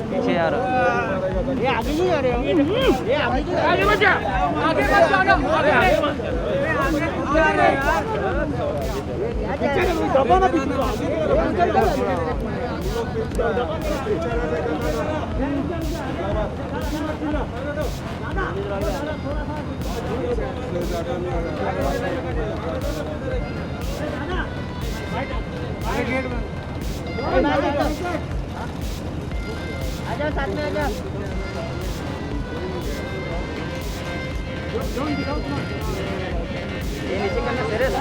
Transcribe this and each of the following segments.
पीछे यार ये आगे नहीं आ रहे हो, ये आगे मत जा, आगे मत आ जाओ साथ में आ जाओ। ये नीचे करना सीरियस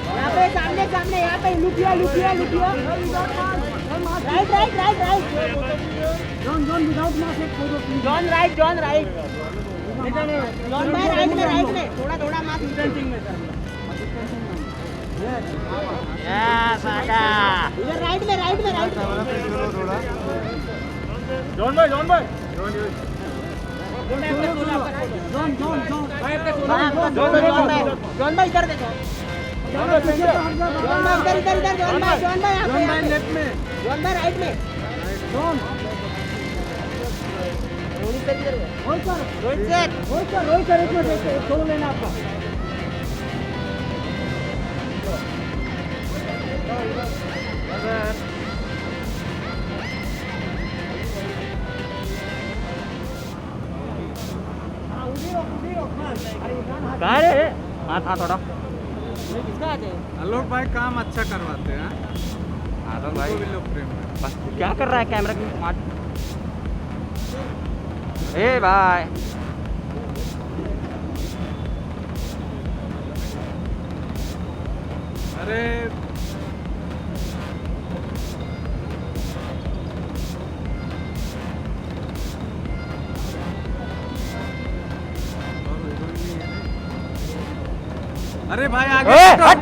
यहाँ पे सामने सामने यहाँ पे लुकिया लुकिया लुकिया right right right right John John without mask एक photo please John right John भाई राइट में थोड़ा थोड़ा मास्क डिस्टेंसिंग में सर यस आगा इधर राइट में जॉन भाई जॉन भाई इधर देखो जॉन भाई इधर जॉन भाई लेफ्ट में जॉन भाई राइट में जॉन रोहित सर एक मिनट फोटो लेना आपका कहाँ रे हाँ था थोड़ा आलोक भाई काम अच्छा करवाते हैं। आलोक भाई भी लोग प्रेम में। बस क्या कर रहा है कैमरा की ए भाई अरे अरे भाई आगे हट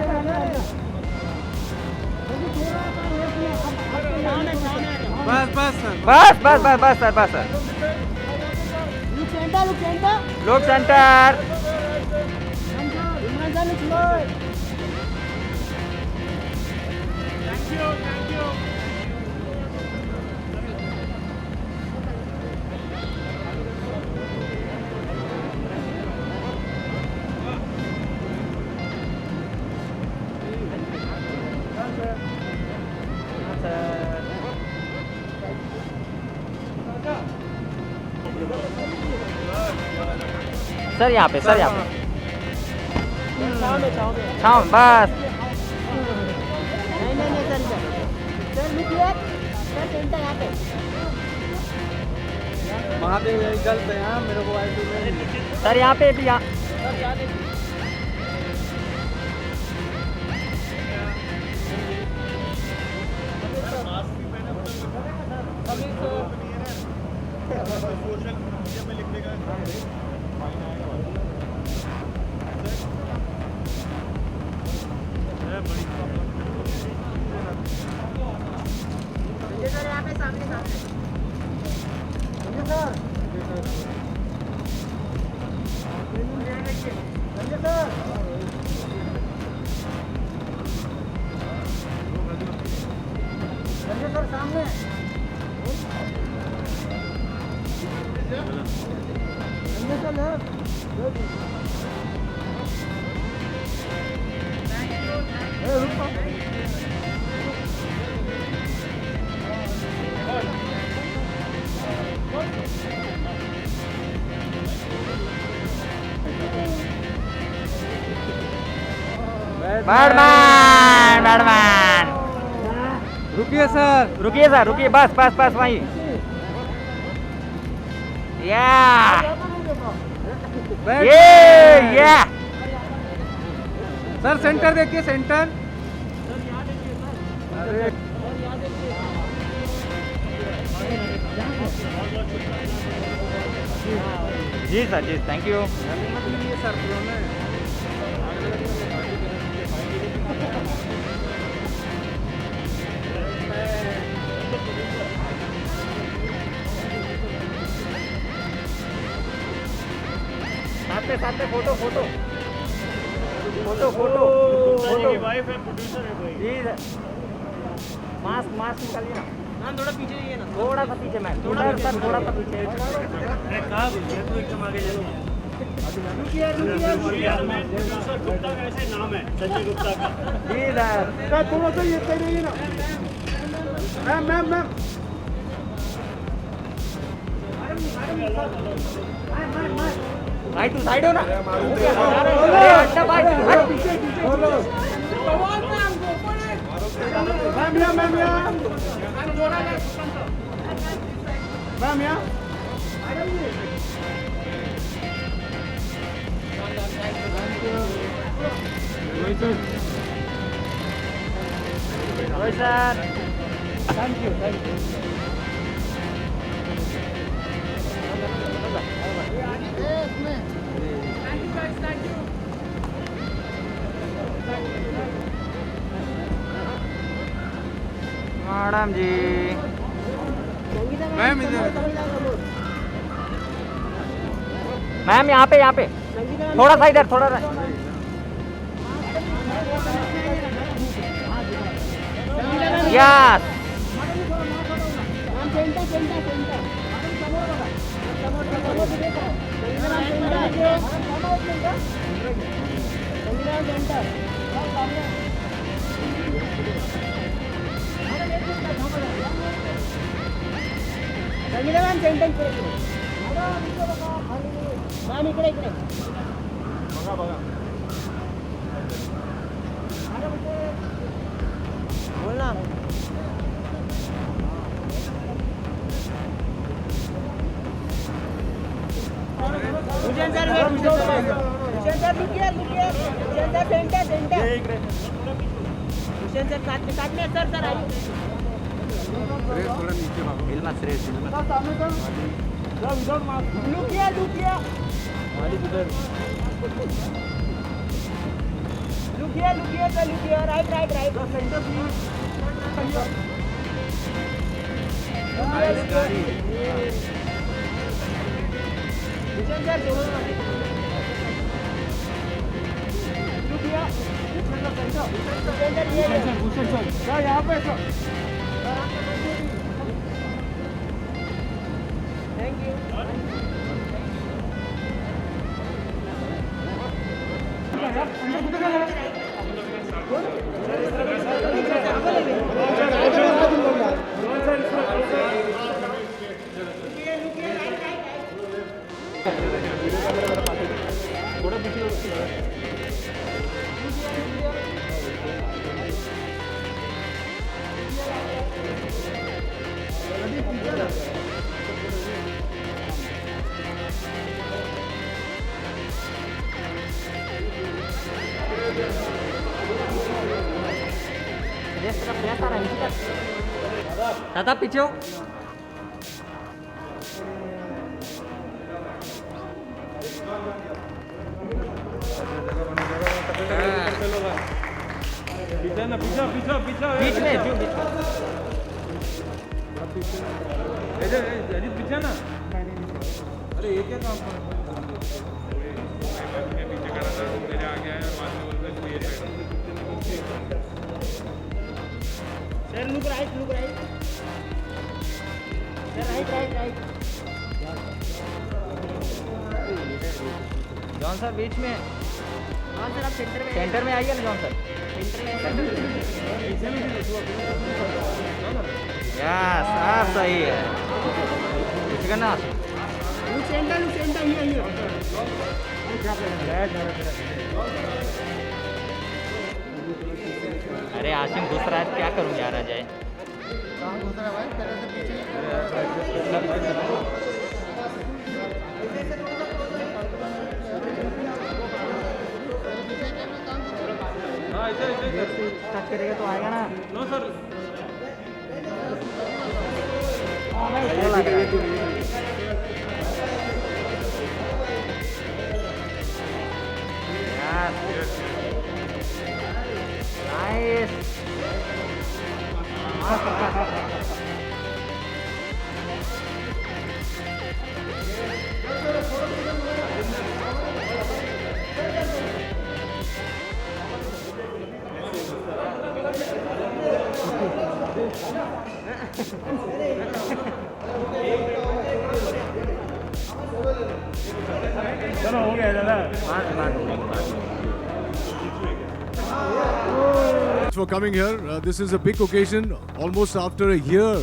बस बस सर बस लुक सेंटर लोक सेंटर सर यहाँ पे छाव बस नहीं sir look here sir centre यहाँ पे महादेव यही गलत है यहाँ मेरे को आईटी में सर यहाँ पे भी यहाँ बैडमैन रुकिए सर रुकिए बस वहीं या सर सेंटर देखिए सेंटर अरे जी सर जी थैंक यू सर साथ में photo photo photo photo wife है प्रोड्यूसर है भाई जी सर मास्क मास्क निकालिए ना मैम थोड़ा पीछे जाइए ना थोड़ा सा पीछे मैम थोड़ा सर थोड़ा सा पीछे अरे कहाँ तू एकदम आगे जाती है रुकिए रुकिए प्रोड्यूसर गुप्ता का ऐसे नाम है संजय गुप्ता का जी सर थोड़ा सा ये सही रहिए ना मैम मैम भाई तू साइड हो ना अरे अच्छा भाई हट पीछे मैम यहाँ Rohit sir thank you madam जी मैम इधर मैम यहाँ पे थोड़ा सा इधर थोड़ा yes Sangeeta ma'am centre ma'am इकडे इकडे बोल ना भूषण सर भूषण सर लुकिए Bhushan sir centre Bhushan sir साथ में सर सर आइए थोड़ा नीचे भागो बिल मत श्रेय लुकिए right centre Bhushan sir Bhushan sir यहाँ पे सर थैंक यू दादा पीछे हो बीच में अजीत पीछे ना अरे ये क्या काम पीछे करा था मेरे आगे आया और बाद में बोल रहे ये sir look right sir right John sir बीच में हाँ सर आप सेंटर में आइए ना जॉन सर यस आप सही है पीछे करना सेंटर अरे आसिम घुस रहा है क्या करूँ यार आ जाए स्टार्ट करेगा तो आएगा ना नो सर वो लग रहा है नाइस चलो हो गया दादा For coming here. This is a big occasion. Almost after a year,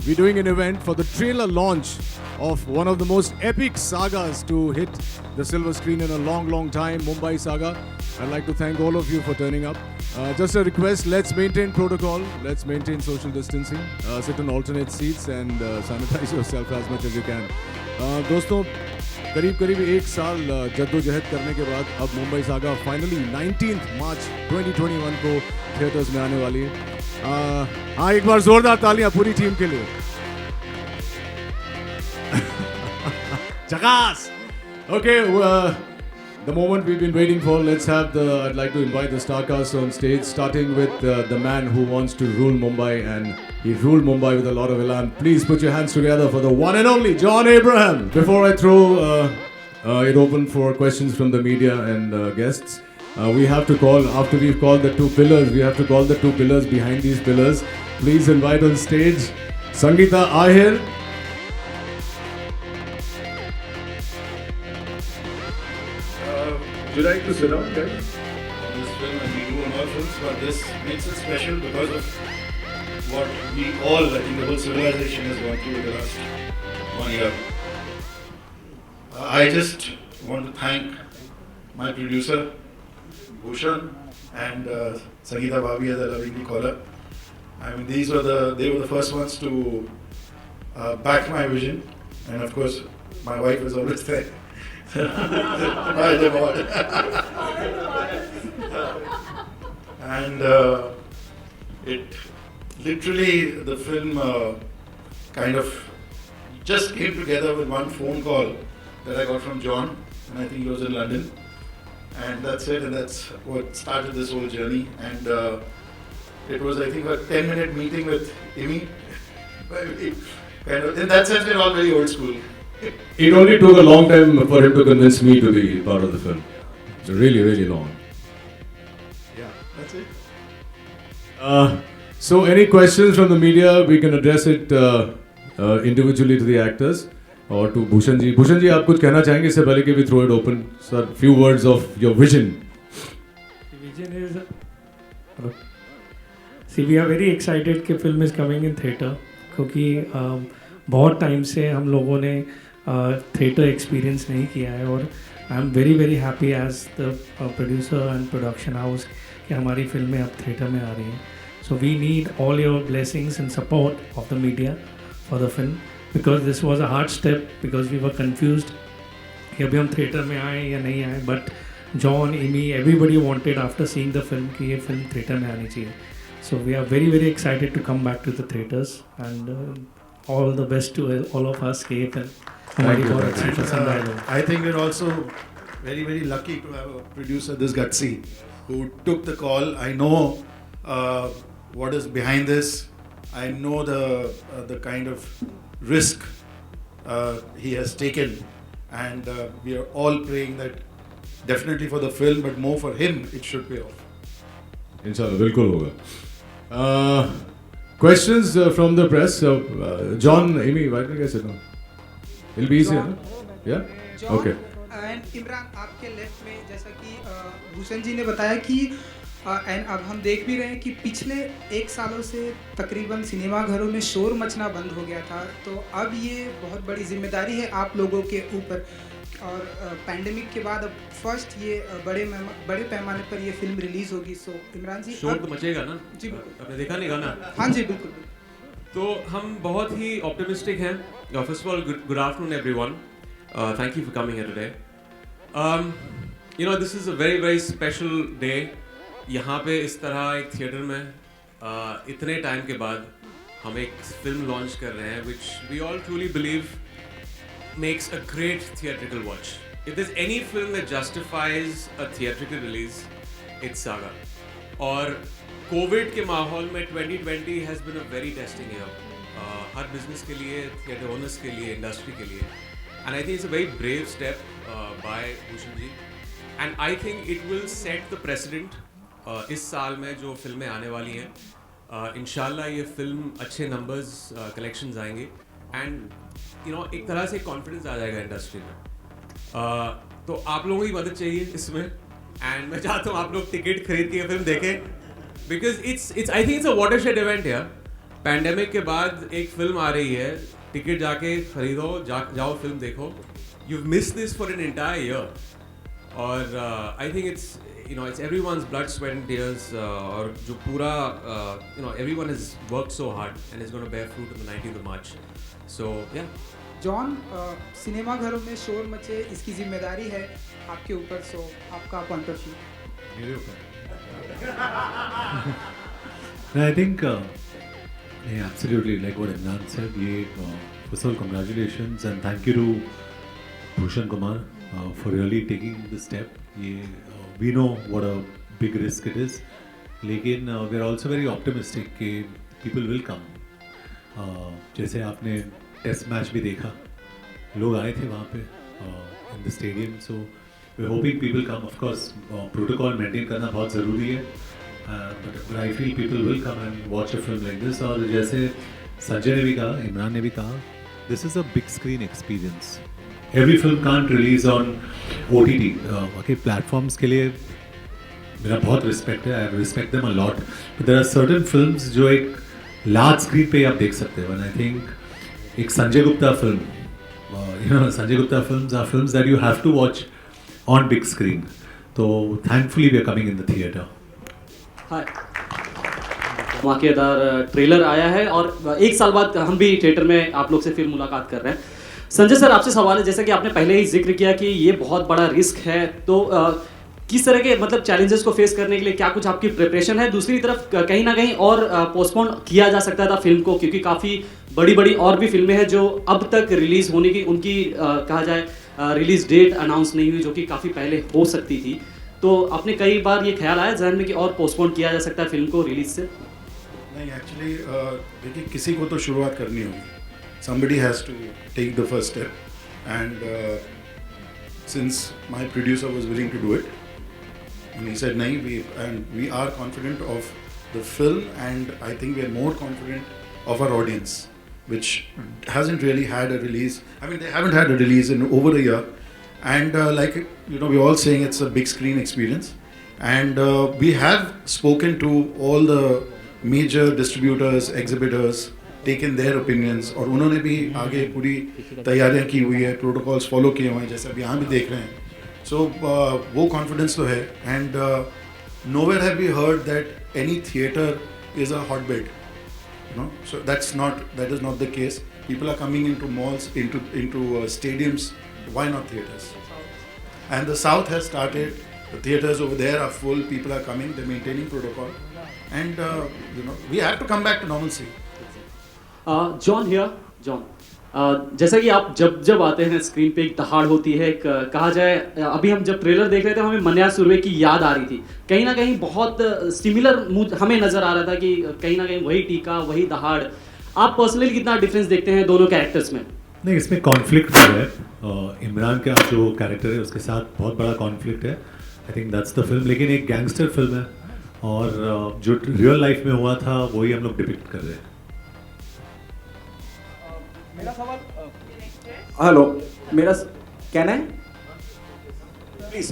we're doing an event for the trailer launch of one of the most epic sagas to hit the silver screen in a long time, Mumbai Saga. I'd like to thank all of you for turning up. Just a request, let's maintain protocol, let's maintain social distancing, sit on alternate seats and sanitize yourself as much as you can. दोस्तों करीब एक साल जद्दोजहद करने के बाद अब Mumbai saga finally 19 मार्च 2021 को थिएटर्स में आने वाली है। हाँ एक बार जोरदार तालियां पूरी टीम के लिए। Chakas! Okay, the moment we've been waiting for. Let's have I'd like to invite the star cast on stage, starting with the man who wants to rule Mumbai, and he ruled Mumbai with a lot of elan. Please put your hands together for the one and only John Abraham. Before I throw it open for questions from the media and guests, we have to call, after we've called the two pillars, we have to call the two pillars behind these pillars. Please invite on stage Sangeeta Ahir. Would you like to sit down, guys? On this film, and we do on all films, but this makes it special because of what we all, I think the whole civilization has gone through the last 1 year. I just want to thank my producer, Bhushan, and Sangeeta Bhabhi, as I lovingly call her. I mean, they were the first ones to back my vision, and of course, my wife is always there. And it literally, the film kind of just came together with one phone call that I got from John, and I think he was in London, and that's it, and that's what started this whole journey. And it was, I think, a 10-minute meeting with Imi. Kind of, in that sense, we're all very old school. It only took a long time for him to convince me to be part of the film. It's really long. Yeah, that's it. So any questions from the media, we can address it individually to the actors or to Bhushan ji. Bhushan ji, आप कुछ कहना चाहेंगे इससे पहले कि we throw it open? Sir, few words of your vision. The vision is... See, we are very excited कि film is coming in theatre क्योंकि बहुत टाइम से हम लोगों ने थिएटर एक्सपीरियंस नहीं किया है और I am very happy as the producer and production house कि हमारी फिल्में अब थिएटर में आ रही हैं. So we need all your blessings and support of the media for the film because this was a hard step because we were confused कि अभी हम थिएटर में आए या नहीं आए. बट जॉन, इमी, everybody wanted after seeing the film कि ये फिल्म थिएटर में आनी चाहिए. So we are very excited to come back to the theatres and all the best to all of us. I think we're also very lucky to have a producer this gutsy who took the call. I know what is behind this. I know the kind of risk he has taken, and we are all praying that definitely for the film, but more for him, it should pay off. Inshallah, bilkul hoga. Questions from the press. John, Amy, why don't you guys sit down? It'll be easier, no? Yeah? John Okay. and Imran, आपके left में जैसा कि भूषण जी ने बताया कि and अब हम देख भी रहे हैं कि पिछले 1 सालों से तकरीबन सिनेमा घरों में शोर मचना बंद हो गया था. तो अब ये बहुत बड़ी जिम्मेदारी है आप लोगों के ऊपर और पैंडेमिक के बाद अब फर्स्ट ये बड़े पैमाने पर ये फिल्म रिलीज होगी. सो इमरान जी, शोर तो मचेगा ना जी, आपने देखा नहीं गाना? हाँ जी बिल्कुल. तो हम बहुत ही ऑप्टिमिस्टिक हैं. First of all good afternoon everyone. Thank you for coming here today. You know this is a very special day. यहाँ पे इस तरह एक थिएटर में इतने टाइम के बाद हम एक फिल्म लॉन्च कर रहे हैं which we all truly believe makes a great theatrical watch. If there's any film that justifies a theatrical release, it's Saga. और कोविड के माहौल में 2020 has been a very testing year. Her business के लिए, theatre owners के लिए, industry के लिए. And I think it's a very brave step by Bhushan ji. And I think it will set the precedent इस साल में जो फिल्में आने वाली हैं. इंशाल्लाह ये फिल्म अच्छे नंबर्स कलेक्शंस आएंगे एंड यू नो एक तरह से कॉन्फिडेंस आ जाएगा इंडस्ट्री में। तो आप लोगों की मदद चाहिए इसमें एंड मैं चाहता हूँ आप लोग टिकट खरीद के फिल्म देखें because it's I think it's a watershed event यार। पैंडेमिक के बाद एक फिल्म आ रही है, टिकट जाके खरीदो, जाओ फिल्म देखो। You miss this for an entire year और I think it's you know, it's everyone's blood, sweat and tears और जो पूरा you know, everyone has worked so hard and is going to bear fruit on the 19th of March. So, yeah. John, cinema घरों में शोर मचे इसकी जिम्मेदारी है आपके ऊपर, सो आपका पॉइंट ऑफ व्यू। मेरे ऊपर I think yeah, absolutely like what Imran said, ये first of all congratulations and thank you to Bhushan Kumar for really taking this step. ये we know what a big risk it is, लेकिन we are also very optimistic कि people will come. जैसे आपने test match भी देखा, लोग आए थे वहाँ पे in the stadium, so we're hoping people come. Of course, protocol maintain करना बहुत ज़रूरी है, but I feel people will come and watch a film like this. और जैसे संजय ने भी कहा, इमरान ने भी कहा, this is a big screen experience. Every film can't release on OTT. Okay, platforms के लिए मेरा बहुत respect है. I respect them a lot. But there are certain films जो एक large screen पे आप देख सकते हो. And I think एक Sanjay Gupta film, Sanjay Gupta films are films that you have to watch on big screen. तो thankfully we are coming in the theater. Hi. धमाकेदार ट्रेलर आया है और एक साल बाद हम भी थिएटर में आप लोग से फिर मुलाकात कर रहे हैं। संजय सर, आपसे सवाल है, जैसा कि आपने पहले ही जिक्र किया कि ये बहुत बड़ा रिस्क है, तो किस तरह के मतलब चैलेंजेस को फेस करने के लिए क्या कुछ आपकी प्रिपरेशन है? दूसरी तरफ कहीं ना कहीं और पोस्टपोन किया जा सकता था फिल्म को, क्योंकि काफ़ी बड़ी बड़ी और भी फिल्में हैं जो अब तक रिलीज होने की उनकी कहा जाए रिलीज डेट अनाउंस नहीं हुई, जो कि काफ़ी पहले हो सकती थी। तो आपने कई बार ये ख्याल आया जहन में कि और पोस्टपोन किया जा सकता है फिल्म को रिलीज से? नहीं, एक्चुअली देखिए, किसी को तो शुरुआत करनी होगी. Somebody has to take the first step, and since my producer was willing to do it, and he said, "Nahi, we are confident of the film, and I think we are more confident of our audience, which hasn't really had a release. I mean, they haven't had a release in over a year, and like we're all saying it's a big screen experience, and we have spoken to all the major distributors, exhibitors." Taken their opinions, और उन्होंने भी आगे पूरी तैयारियां की हुई है, protocols follow किए हुए हैं, जैसे अब यहाँ भी देख रहे हैं. सो वो कॉन्फिडेंस तो है. And nowhere have we heard that any theatre is a hotbed, so that is not the case. People are coming into malls, into stadiums. Why not theaters? And the south has started. The theaters over there are full. People are coming. They're maintaining protocol, and we have to come back to normalcy. John here, John, जैसा कि आप जब आते हैं screen पे एक दहाड़ होती है, कहा जाए अभी हम जब ट्रेलर देख रहे थे हमें मन्या सुरवे की याद आ रही थी, कहीं ना कहीं बहुत सिमिलर हमें नज़र आ रहा था कि कहीं ना कहीं वही टीका, वही दहाड़. आप पर्सनली कितना डिफरेंस देखते हैं दोनों कैरेक्टर्स में? नहीं, इसमें कॉन्फ्लिक्ट भी है. इमरान का जो कैरेक्टर है उसके साथ बहुत बड़ा कॉन्फ्लिक्ट है. I think that's the film. लेकिन एक गैंगस्टर फिल्म है और जो रियल लाइफ में हुआ था वही हम लोग डिपिक्ट कर रहे हैं. मेरा सवाल, हेलो, मेरा can I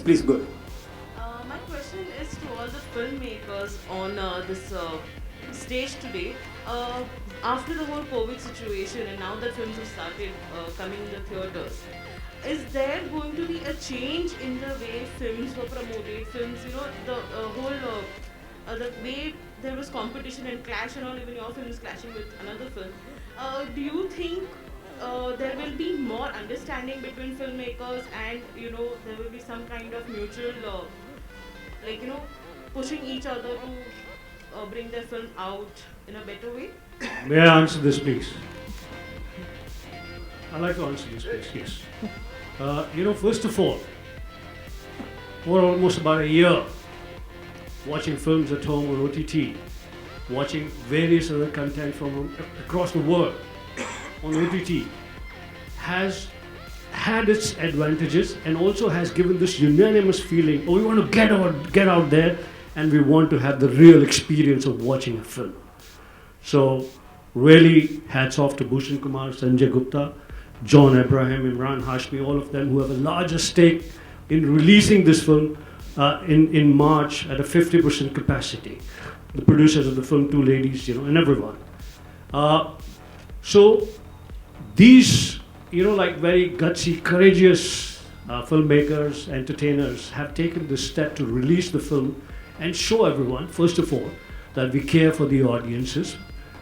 please go. My question is to all the filmmakers on this stage today. After the whole COVID situation and now that films have started coming in the theaters, is there going to be a change in the way films were promoted? Films, the whole the way there was competition and clash and all, even your film is clashing with another film. Do you think there will be more understanding between filmmakers and there will be some kind of mutual pushing each other to bring their film out in a better way? May I answer this, please? I'd like to answer this, please. Yes. First of all, for almost about a year, watching films at home on OTT, watching various other content from across the world on OTT has had its advantages and also has given this unanimous feeling, we want to get out there and we want to have the real experience of watching a film. So really hats off to Bhushan Kumar, Sanjay Gupta, John Abraham, Imran Hashmi, all of them who have a larger stake in releasing this film in March at a 50% capacity. The producers of the film, two ladies, and everyone. So these, like very gutsy, courageous filmmakers, entertainers have taken this step to release the film and show everyone, first of all, that we care for the audiences,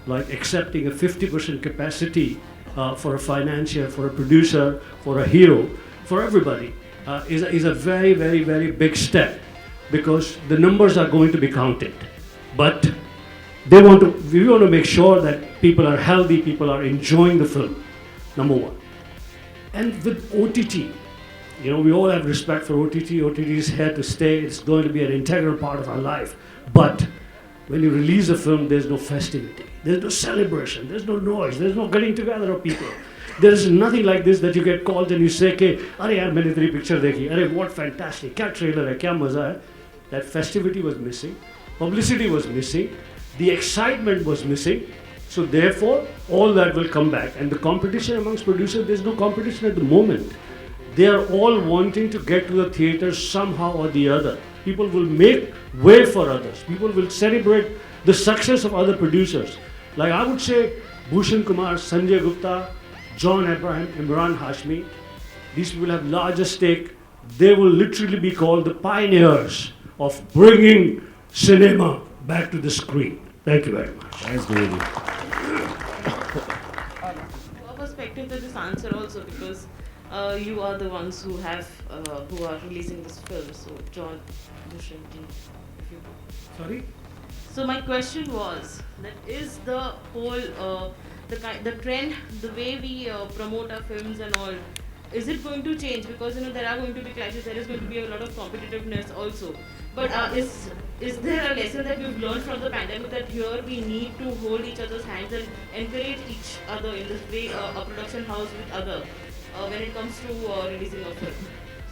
like accepting a 50% capacity for a financier, for a producer, for a hero, for everybody is a very, very, very big step, because the numbers are going to be counted. But we want to make sure that people are healthy, people are enjoying the film, number one. And with OTT, we all have respect for OTT. OTT is here to stay. It's going to be an integral part of our life. But when you release a film, there's no festivity. There's no celebration. There's no noise. There's no getting together of people. There is nothing like this that you get called and you say, "Ke, "Arey yaar, maine teri picture dekhi. Arey, what fantastic! Kya trailer hai? Kya maza hai?" That festivity was missing. Publicity was missing. The excitement was missing. So therefore, all that will come back. And the competition amongst producers, there's no competition at the moment. They are all wanting to get to the theatre somehow or the other. People will make way for others. People will celebrate the success of other producers. Like I would say, Bhushan Kumar, Sanjay Gupta, John Abraham, Imran Hashmi, these people have larger stake. They will literally be called the pioneers of bringing cinema back to the screen. Thank you very much. Thanks, Guru. Your perspective to this answer also, because you are the ones who are releasing this film. So John, Bhushan, if you could. Sorry? So my question was that is the whole the trend, the way we promote our films and all, is it going to change? Because there are going to be clashes, there is going to be a lot of competitiveness also. But is there a lesson that we've learned from the pandemic, that here we need to hold each other's hands and encourage each other in this way, a production house with other, when it comes to releasing a film?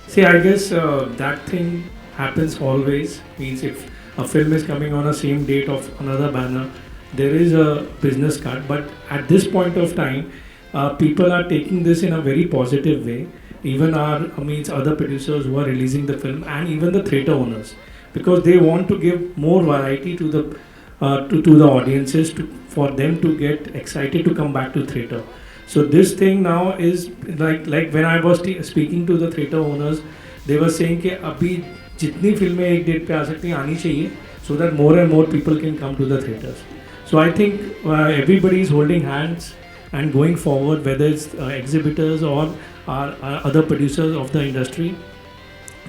See, I guess that thing happens always. Means if a film is coming on a same date of another banner, there is a business cut. But at this point of time, people are taking this in a very positive way. Even other producers who are releasing the film, and even the theatre owners, because they want to give more variety to the audiences, for them to get excited to come back to theatre. So this thing now is like when I was speaking to the theatre owners, they were saying कि अभी जितनी फिल्में एक date पे आ सकती हैं आनी चाहिए, so that more and more people can come to the theatres. So I think everybody is holding hands and going forward, whether it's exhibitors or other producers of the industry.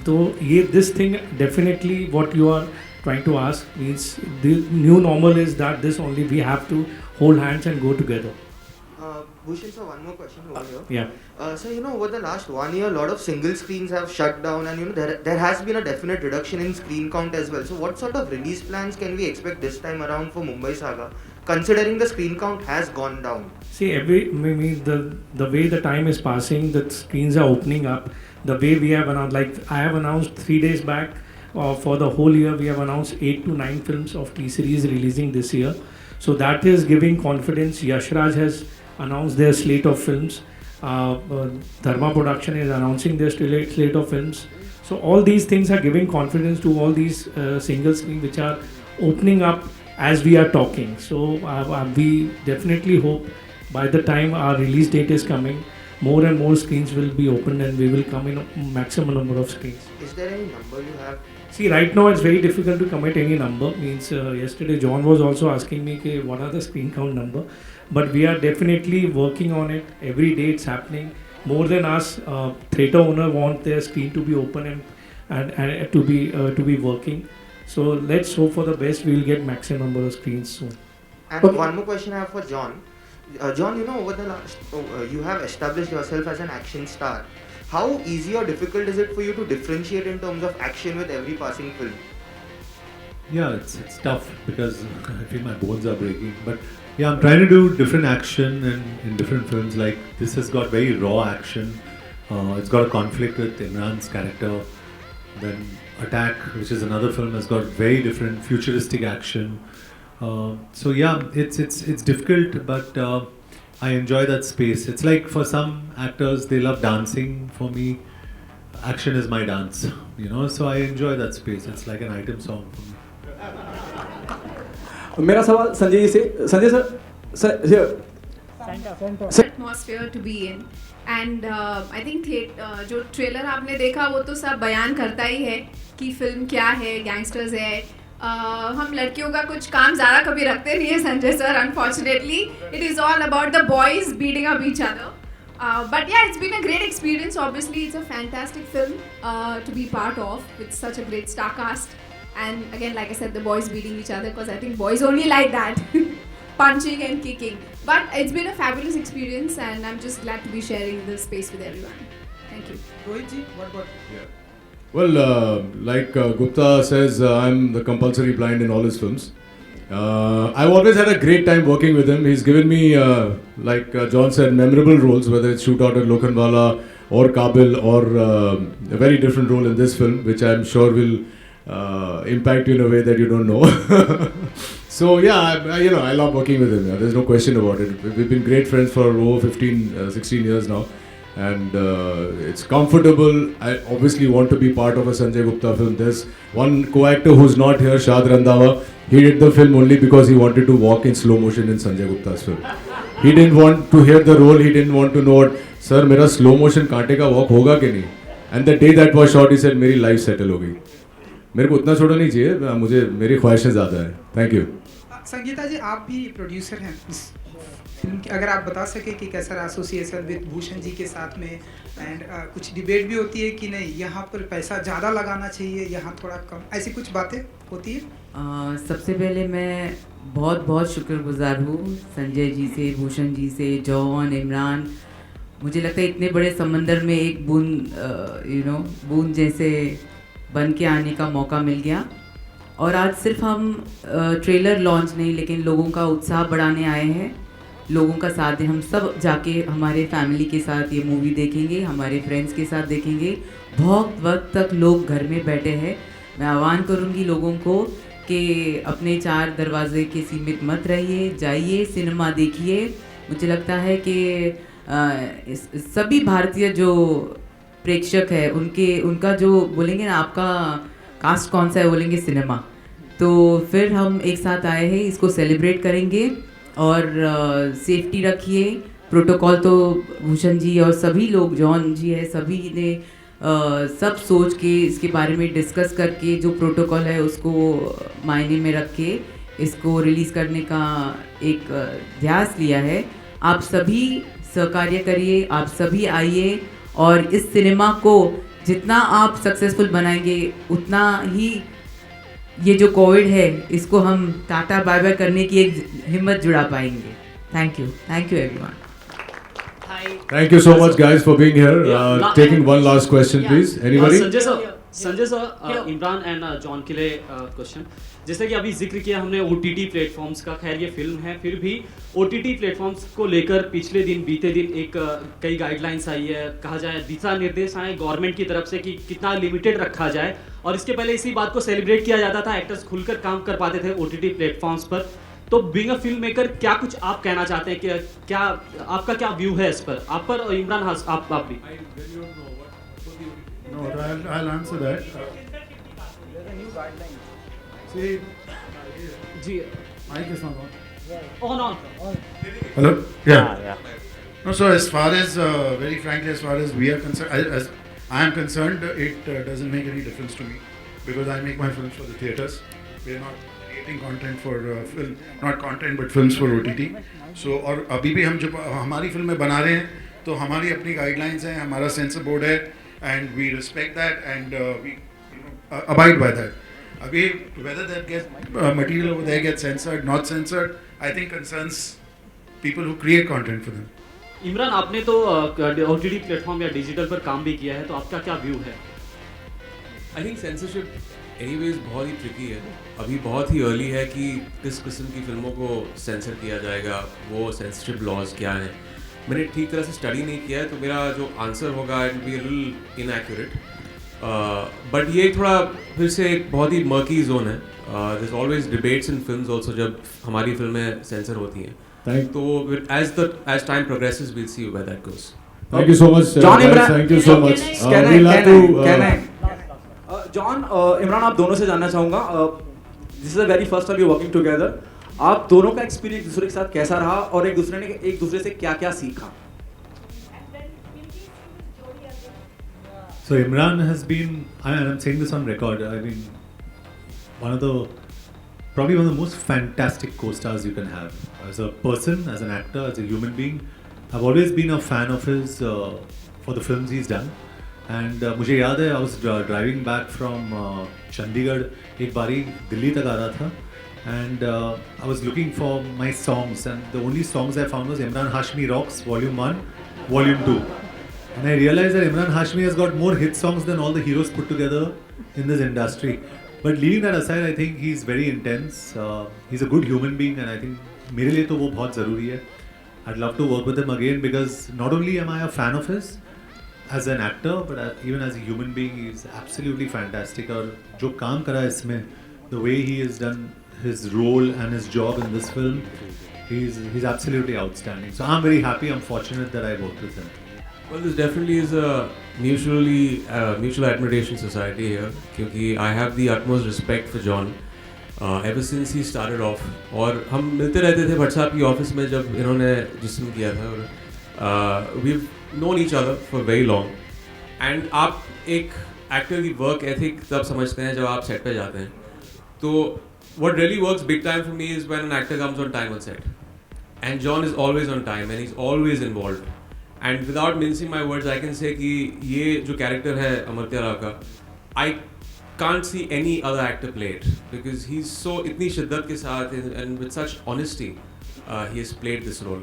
So this thing definitely, what you are trying to ask, means the new normal is that this only we have to hold hands and go together. Bhushan sir, one more question over here. Yeah. So over the last 1 year, a lot of single screens have shut down, and there has been a definite reduction in screen count as well. So what sort of release plans can we expect this time around for Mumbai Saga, considering the screen count has gone down? See, the way the time is passing, the screens are opening up. The way we have announced, like I have announced 3 days back, for the whole year we have announced 8 to 9 films of T-series releasing this year. So that is giving confidence. Yash Raj has announced their slate of films. Dharma Production is announcing their slate of films. So all these things are giving confidence to all these single screen which are opening up as we are talking. So we definitely hope by the time our release date is coming, more and more screens will be opened and we will come in a maximum number of screens. Is there any number you have? See, right now it's very difficult to commit any number. Means yesterday John was also asking me what are the screen count number. But we are definitely working on it. Every day it's happening. More than us, theatre owner want their screen to be open and to be working. So let's hope for the best. We will get maximum number of screens soon. And one more question I have for John. John, over the last, you have established yourself as an action star. How easy or difficult is it for you to differentiate in terms of action with every passing film? Yeah, it's tough because I feel my bones are breaking. But yeah, I'm trying to do different action in different films. Like this has got very raw action. It's got a conflict with Imran's character. Then Attack, which is another film, has got very different futuristic action. So yeah, it's difficult, but I enjoy that space. It's like for some actors, they love dancing. For me, action is my dance. You know, so I enjoy that space. It's like an item song for me. मेरा सवाल संजय जी से, Sanjay sir, atmosphere to be in and I think जो trailer आपने देखा वो तो सब बयान करता ही है कि फिल्म क्या है, गैंगस्टर्स है। हम लड़कियों का कुछ काम ज़्यादा कभी रखते नहीं है Sanjay sir, unfortunately it is all about the boys beating up each other. But yeah, it's been a great experience. Obviously, it's a fantastic film to be part of with such a great star cast. And again, like I said, the boys beating each other because I think boys only like that, punching and kicking. But it's been a fabulous experience, and I'm just glad to be sharing this space with everyone. Thank you. Rohit ji, what about? Yeah. Well, like Gupta says, I'm the compulsory blind in all his films. I've always had a great time working with him. He's given me, like John said, memorable roles, whether it's Shootout at Lokhandwala or Kabil, or a very different role in this film, which I'm sure will impact you in a way that you don't know. So yeah, I love working with him. Yeah. There's no question about it. We've been great friends for over 16 years now. And it's comfortable. I obviously want to be part of a Sanjay Gupta film. There's one co-actor who's not here, Shad Randhawa. He did the film only because he wanted to walk in slow motion in Sanjay Gupta's film. He didn't want to hear the role. He didn't want to know what, sir, मेरा slow motion कांटे का walk होगा कि नहीं? And the day that was shot, he said, मेरी life settle हो गई. मेरे को उतना छोटा नहीं चाहिए, मुझे मेरी ख्वाहिशें ज़्यादा है. Thank you. संगीता जी, आप भी प्रोड्यूसर हैं इस फिल्म की, अगर आप बता सके कि कैसा रहा एसोसिएशन विद भूषण जी के साथ में, एंड कुछ डिबेट भी होती है कि नहीं यहाँ पर पैसा ज़्यादा लगाना चाहिए, यहाँ थोड़ा कम, ऐसी कुछ बातें होती है? सबसे पहले मैं बहुत बहुत शुक्रगुजार हूँ संजय जी से, भूषण जी से, जॉन, इमरान। मुझे लगता है इतने बड़े समंदर में एक बूंद बूंद जैसे बन के आने का मौका मिल गया। और आज सिर्फ हम ट्रेलर लॉन्च नहीं, लेकिन लोगों का उत्साह बढ़ाने आए हैं, लोगों का साथ हम सब जाके हमारे फैमिली के साथ ये मूवी देखेंगे, हमारे फ्रेंड्स के साथ देखेंगे। बहुत वक्त तक लोग घर में बैठे हैं। मैं आह्वान करूँगी लोगों को कि अपने चार दरवाजे के सीमित मत रहिए, जाइए सिनेमा देखिए। मुझे लगता है कि सभी भारतीय जो प्रेक्षक है उनका जो बोलेंगे ना, आपका कास्ट कौन सा है, बोलेंगे सिनेमा। तो फिर हम एक साथ आए हैं, इसको सेलिब्रेट करेंगे। और सेफ्टी रखिए, प्रोटोकॉल तो भूषण जी और सभी लोग, जॉन जी है, सभी ने सब सोच के इसके बारे में डिस्कस करके जो प्रोटोकॉल है उसको मायने में रख के इसको रिलीज़ करने का एक ध्यास लिया है। आप सभी सहकार्य करिए, आप सभी आइए और इस सिनेमा को जितना आप सक्सेसफुल बनाएंगे उतना ही ये जो कोविड है इसको हम टाटा बाय बाय करने की एक हिम्मत जुड़ा पाएंगे। Thank you everyone. Thank you so much guys for being here. Taking one last question please. Anybody? Sanjay sir, Imran and John के लिए क्वेश्चन। जैसे कि अभी जिक्र किया हमने OTT प्लेटफॉर्म्स का, खैर ये फिल्म है, फिर भी OTT प्लेटफॉर्म्स को लेकर बीते दिन एक कई गाइडलाइंस आई है, कहा जाए दिशा निर्देश आए गवर्नमेंट की तरफ से कि कितना लिमिटेड रखा जाए। और इसके पहले इसी बात को सेलिब्रेट किया जाता था, एक्टर्स खुलकर काम कर पाते थे OTT प्लेटफॉर्म्स पर। तो बीइंग अ फिल्म मेकर क्या कुछ आप कहना चाहते हैं कि क्या आपका क्या व्यू है इस पर, आप पर? और इमरान आप भी। No, I'll answer that. See, mic is not on. On. Hello? Yeah. No, so as far as, very frankly, as far as we are concerned, as I am concerned, it doesn't make any difference to me because I make my films for the theatres. We are not creating content for film, not content but films for OTT. So और अभी भी हम जो हमारी फिल्में बना रहे हैं तो हमारी अपनी गाइडलाइंस हैं, हमारा सेंसर बोर्ड है, and we respect that and we abide by that. Abhi, whether that material over there gets censored, not censored, I think concerns people who create content for them. Imran, आपने तो OTT platform या digital पर काम भी किया है, तो आपका क्या व्यू है? I think censorship anyways बहुत ही tricky है। अभी बहुत ही अर्ली है कि किस किस्म की फिल्मों को सेंसर किया जाएगा, वो सेंसरशिप लॉज क्या हैं। मैंने ठीक तरह से स्टडी नहीं किया है, तो मेरा जो आंसर होगा it will be a little inaccurate. But ये थोड़ा फिर से एक बहुत ही मर्की जोन है. There's always debates in films also जब हमारी फिल्में सेंसर होती हैं. तो as time progresses we'll see where that goes. Thank you so much, John guys. Imran, Thank you so much. John, Imran, आप दोनों से जानना चाहूँगा. This is the very first time you're working together. आप दोनों का एक्सपीरियंस दूसरे के साथ कैसा रहा और एक दूसरे से क्या क्या सीखा? So Imran has been, I'm saying this on record, I mean, probably one of the most fantastic co-stars you can have. As a person, as an actor, as a human being, I've always been a fan of his for the films he's done. And मुझे याद है, I was driving back from Chandigarh, एक बारी दिल्ली तक आ रहा था, and I was looking for my songs, and the only songs I found was Imran Hashmi Rocks Volume 1, Volume 2. And I realized that Imran Hashmi has got more hit songs than all the heroes put together in this industry. But leaving that aside, I think he's very intense. He's a good human being, and I think मेरे लिए तो वो बहुत ज़रूरी है. I'd love to work with him again because not only am I a fan of his as an actor, but even as a human being, he's absolutely fantastic. और जो काम करा है इसमें, the way he has done his role and his job in this film, he's absolutely outstanding. So I'm very happy. I'm fortunate that I worked with him. Well, this definitely is a mutual admiration society here. क्योंकि I have the utmost respect for John ever since he started off. और हम मिलते रहते थे भट्ट साहब की office में जब इन्होंने जिस्म किया था. और we've known each other for very long. And आप एक एक्टर की वर्क एथिक तब समझते हैं जब आप सेट पे जाते हैं. तो what really works big time for me is when an actor comes on time on set. And John is always on time and he's always involved. And without mincing my words, I can say कि ये जो character है अमर्त्य राव का, I can't see any other actor play it because he's so इतनी शिद्दत के साथ and with such honesty he has played this role.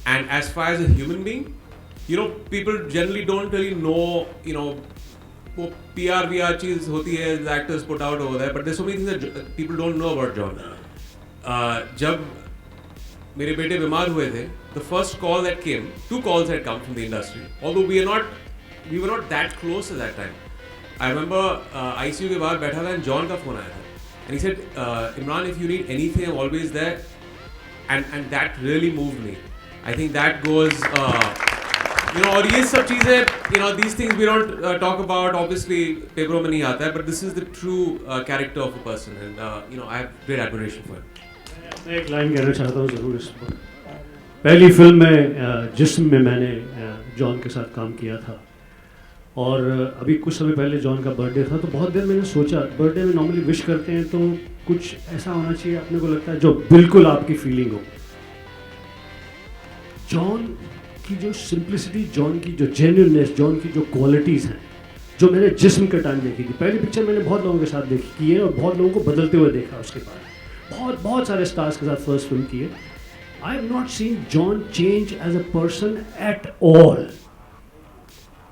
And as far as a human being, you know, people generally don't really know, you know, वो PR चीज़ होती है, the actors put out over there, but there's so many things that people don't know about John. जब मेरे बेटे बीमार हुए थे, the first call that came, 2 calls had come from the industry. Although we were not that close at that time. I remember ICU के बाहर बैठा था and John का phone आया था. And he said, Imran, if you need anything, I'm always there. And that really moved me. I think that goes, you know, और ये सब चीज़ें, you know, these things we don't talk about. Obviously, पेपरों में नहीं आता है, but this is the true character of a person, and you know, I have great admiration for him. मैं एक लाइन कहना चाहता हूँ ज़रूर इस पर. पहली फिल्म में जिस्म में मैंने जॉन के साथ काम किया था और अभी कुछ समय पहले जॉन का बर्थडे था, तो बहुत देर मैंने सोचा, बर्थडे में नॉर्मली विश करते हैं तो कुछ ऐसा होना चाहिए अपने को लगता है जो बिल्कुल आपकी फीलिंग हो. जॉन की जो सिंप्लिसिटी, जॉन की जो जेन्युइननेस, जॉन की जो क्वालिटीज़ हैं, जो मैंने जिस्म के टाइम देखी थी. पहली पिक्चर मैंने बहुत लोगों के साथ देखी की है और बहुत लोगों को बदलते हुए देखा. उसके बाद बहुत सारे स्टार्स के साथ फर्स्ट फिल्म की है. I have not seen John change as a person at all.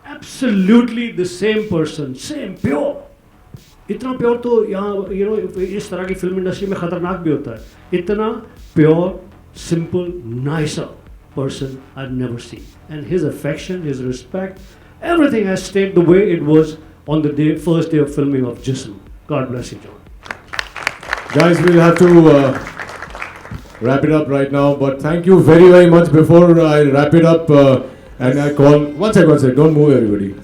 Absolutely the same person, same pure. इतना प्योर तो यहाँ, you know, इस तरह की फिल्म इंडस्ट्री में खतरनाक भी होता है. इतना pure, simple, nicer person I've never seen. And his affection, his respect, everything has stayed the way it was on the first day of filming of Jism. God bless you, John. Guys, we'll have to wrap it up right now, but thank you very, very much. Before I wrap it up, and I call, one second, don't move everybody.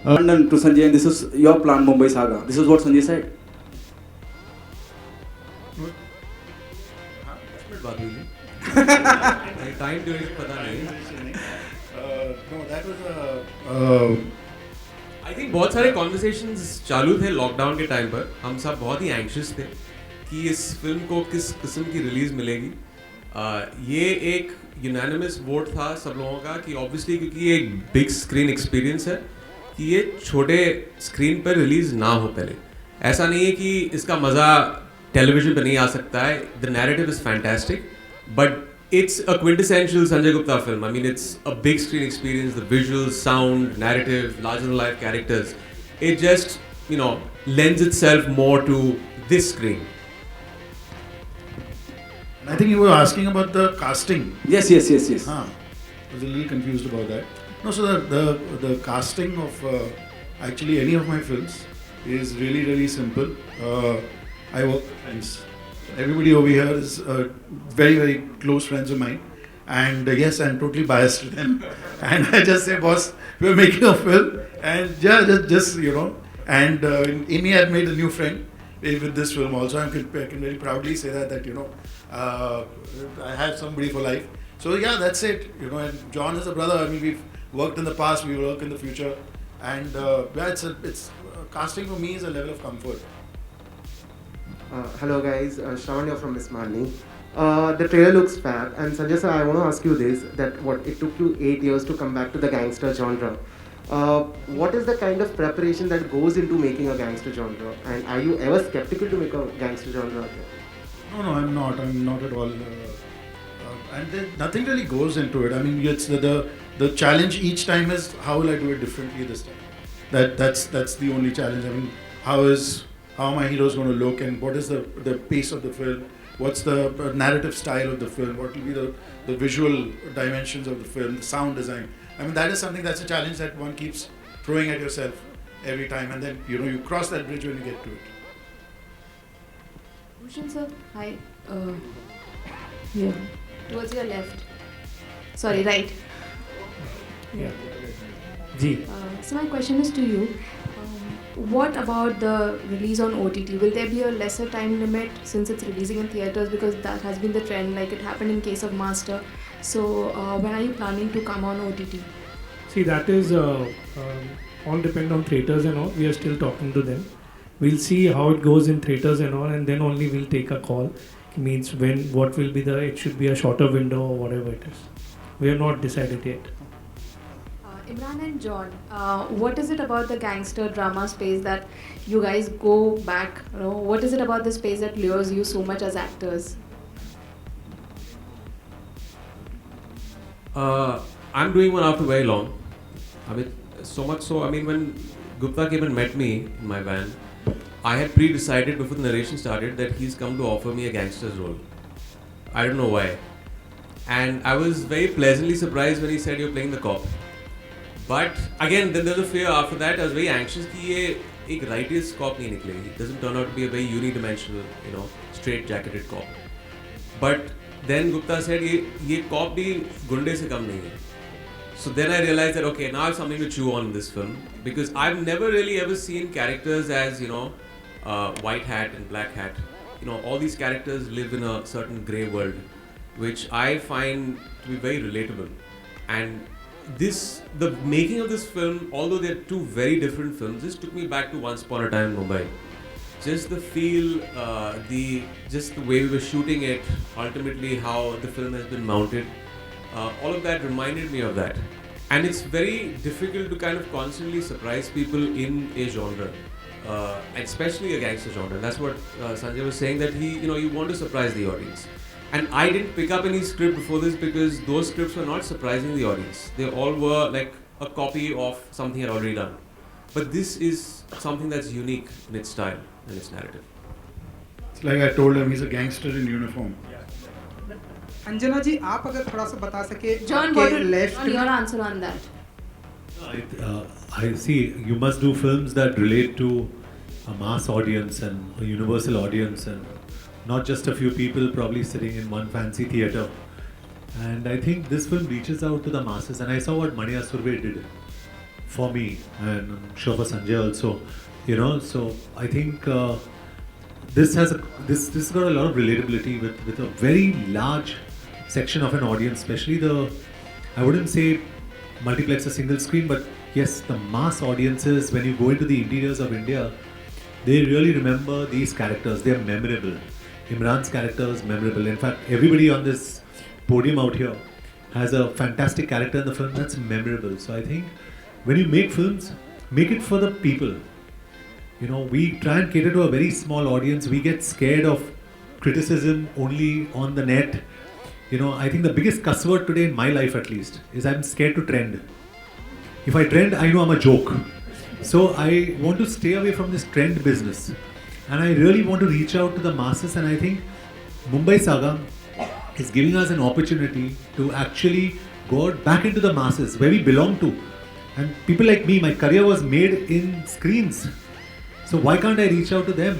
London to Sanjay, and this is your plan, Mumbai Saga. This is what Sanjay said. Time duration पता नहीं. No, that was I think बहुत सारे conversations चालू थे lockdown के time पर. हम सब बहुत ही anxious थे कि इस फिल्म को किस किस्म की रिलीज मिलेगी. ये एक यूनानिमस वोट था सब लोगों का कि ऑब्वियसली क्योंकि ये एक बिग स्क्रीन एक्सपीरियंस है कि ये छोटे स्क्रीन पर रिलीज ना हो. पहले ऐसा नहीं है कि इसका मज़ा टेलीविजन पर नहीं आ सकता है. The narrative is fantastic but it's a quintessential Sanjay Gupta film. I mean, it's a big screen experience. The visuals, sound, narrative, larger-than-life characters. It just, you know, lends itself more to this screen. I think you were asking about the casting. Yes. I was a little confused about that. No, so the casting of actually any of my films is really, really simple. I work with friends. Everybody over here is very, very close friends of mine. And yes, I'm totally biased to them. And I just say, boss, we're making a film. And yeah, just you know. And in me, I've made a new friend with this film also. I can very proudly say that you know, I have somebody for life. So yeah, that's it. You know, and John is a brother. I mean, we've worked in the past, we will work in the future. And yeah, it's casting for me is a level of comfort. Hello guys, Shravan here from Miss Marni. The trailer looks fab, and Sanjay sir, I want to ask you this, that it took you 8 years to come back to the gangster genre. What is the kind of preparation that goes into making a gangster genre, and are you ever skeptical to make a gangster genre again? No, I'm not at all. And nothing really goes into it. I mean, it's the challenge each time is how will I do it differently this time. That's the only challenge. I mean, how my hero is going to look, and what is the pace of the film, what's the narrative style of the film, what will be the visual dimensions of the film, the sound design. I mean, that is something that's a challenge that one keeps throwing at yourself every time, and then you know you cross that bridge when you get to it. Bhushan sir, hi. Here, towards your left. Sorry, right. Yeah. Ji. So my question is to you. What about the release on OTT? Will there be a lesser time limit since it's releasing in theatres, because that has been the trend, like it happened in case of Master. So when are you planning to come on OTT? See, that is all depend on theatres and all. We are still talking to them. We'll see how it goes in theatres and all, and then only we'll take a call. It means what will be it should be a shorter window or whatever it is. We are not decided yet. Imran and John, what is it about the gangster drama space that you guys go back? You know, what is it about the space that lures you so much as actors? I'm doing one after very long. I mean, so much so. I mean, when Gupta came and met me in my van, I had pre-decided before the narration started that he's come to offer me a gangster's role. I don't know why. And I was very pleasantly surprised when he said you're playing the cop. But again, then there's a fear after that. I was very anxious that ये एक righteous cop नहीं निकले. He doesn't turn out to be a very unidimensional, you know, straight-jacketed cop. But then Gupta said ये cop भी गुंडे से कम नहीं है. So then I realized that okay, now I have something to chew on in this film, because I've never really ever seen characters as, you know, white hat and black hat. You know, all these characters live in a certain grey world, which I find to be very relatable. And the making of this film, although they're two very different films, this took me back to Once Upon a Time in Mumbai. Just the feel, just the way we were shooting it, ultimately how the film has been mounted, all of that reminded me of that. And it's very difficult to kind of constantly surprise people in a genre, especially a gangster genre. That's what Sanjay was saying, that you want to surprise the audience. And I didn't pick up any script before this because those scripts were not surprising the audience. They all were like a copy of something I'd already done. But this is something that's unique in its style and its narrative. It's like I told him, he's a gangster in uniform. Anjana जी, आप अगर थोड़ा सा बता सके John, what your answer on that? I see. You must do films that relate to a mass audience and a universal audience, and not just a few people probably sitting in one fancy theatre. And I think this film reaches out to the masses. And I saw what Mani Asurve did for me, and I'm sure for Sanjay also. You know, so I think this has this got a lot of relatability with a very large section of an audience, especially I wouldn't say multiplex a single screen, but yes, the mass audiences, when you go into the interiors of India, they really remember these characters. They are memorable. Imran's character is memorable. In fact, everybody on this podium out here has a fantastic character in the film that's memorable. So I think when you make films, make it for the people. You know, we try and cater to a very small audience. We get scared of criticism only on the net. You know, I think the biggest cuss word today in my life at least is I'm scared to trend. If I trend, I know I'm a joke. So I want to stay away from this trend business. And I really want to reach out to the masses, and I think Mumbai Saga is giving us an opportunity to actually go back into the masses, where we belong to. And people like me, my career was made in screens. So why can't I reach out to them?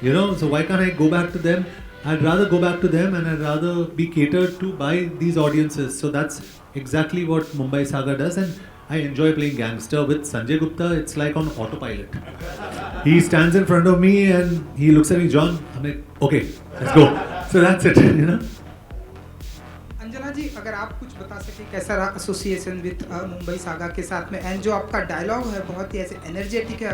You know, so why can't I go back to them? I'd rather go back to them and I'd rather be catered to by these audiences. So that's exactly what Mumbai Saga does. And I enjoy playing gangster with Sanjay Gupta. It's like on autopilot. He stands in front of me and he looks at me, John. I'm like, okay, let's go. So that's it, you know. Anjana जी, अगर आप कुछ बता सके कैसा रहा association with Mumbai saga के साथ में, एंड जो आपका डायलॉग है बहुत ही ऐसे एनर्जेटिक है.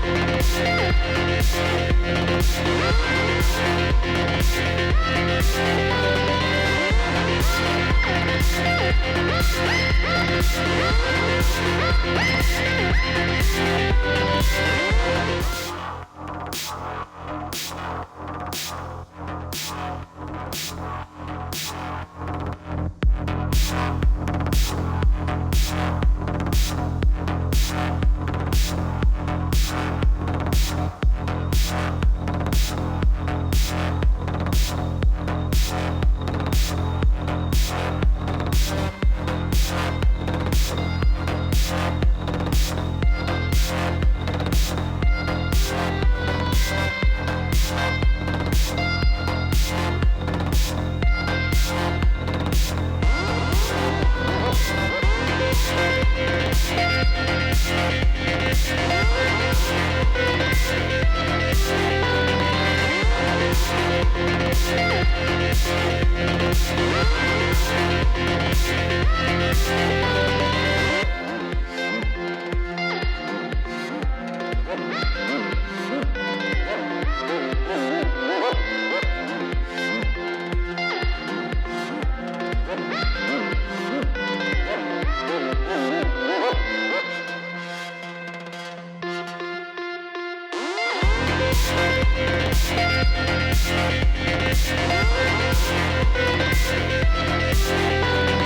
Thank you. We'll be right back.